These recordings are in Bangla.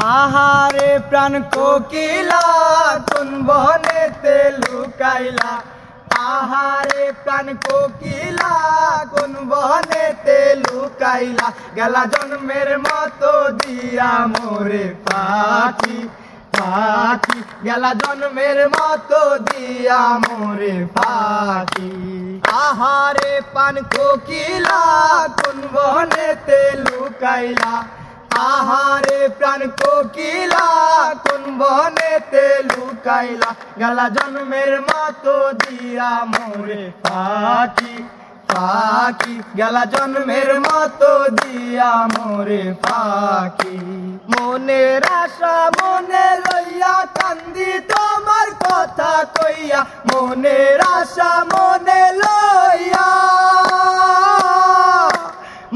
আহারে প্রাণ কোকিলা কোন বনেতে লুকাইলা। আহারে প্রাণ কোকিলা কোন বনেতে লুকাইলা। গেলা জন্মের মতো দিয়া মোরে পাখি পাখি। গেলা জন্মের মতো দিয়া মোরে পাখি। আহারে প্রাণ কোকিলা কোন বনেতে লুকাইলা। আহারে প্রাণ কোকিলা কোন বনেতে লুকাইলা। গেলা জন্মের মতো দিয়া মোরে পাখি পাখি। গেলা জন্মের মতো দিয়া মোরে পাখি। মনের আশা মনে লইয়া কান্দি তোমার কথা কইয়া। মনের আশা মনে লইয়া।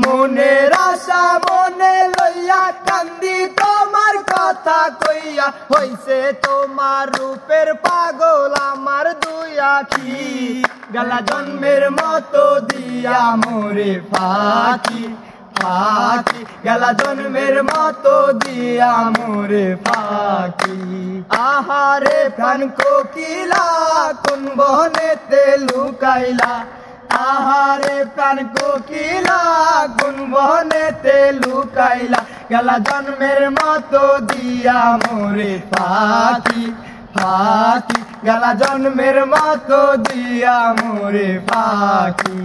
মনের আশা মনে লইয়া কান্দি তোমার কথা কইয়া। হইছে তোমার রূপের পাগল আমার দুই আখি। গেলা জন্মের মতো দিয়া মোরে পাখি পাখি। গেলা জন্মের মতো দিয়া মোরে পাখি। আহারে প্রাণ কোকিলা কোন বনেতে লুকাইলা। আহারে প্রাণ কোকিলা কোন বনেতে লুকাইলা। গেলা জন্মের মতো দিয়া মোরে পাখি পাখি। গেলা জন্মের মতো দিয়া মোরে পাখি।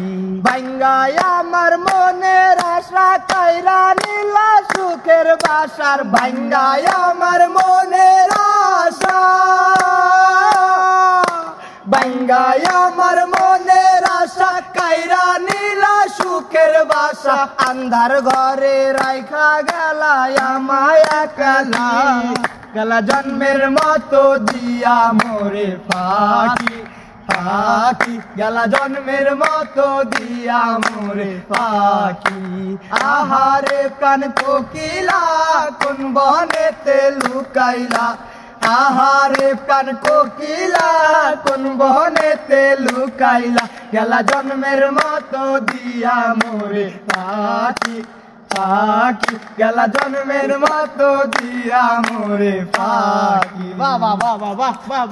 ভাঙ্গায় আমার মনের আশা কাইরা নীলা সুখের বাসার। ভাঙ্গায় আমার মনের আশা। ভাঙ্গায় আমার মনের আশা কাইরা নীলা সুখের বাসা। আন্ধার ঘরে রাইখা গেলা আমায় একলা। গেলা জন্মের মতো দিয়া মোরে পাখি পাখি। গেলা জন্মের মতো দিয়া মোরে পাখি। আহারে প্রাণ কোকিলা কোন বনেতে লুকাইলা। আহারে প্রাণ কোকিলা কোন বনেতে লুকাইলা। গেলা জন্মের মতো দিয়া মোরে পাখি পাখি। গেলা জন্মের মতো দিয়া মোরে পাখি। বাহ বাহ বাহ বাহ বাহ।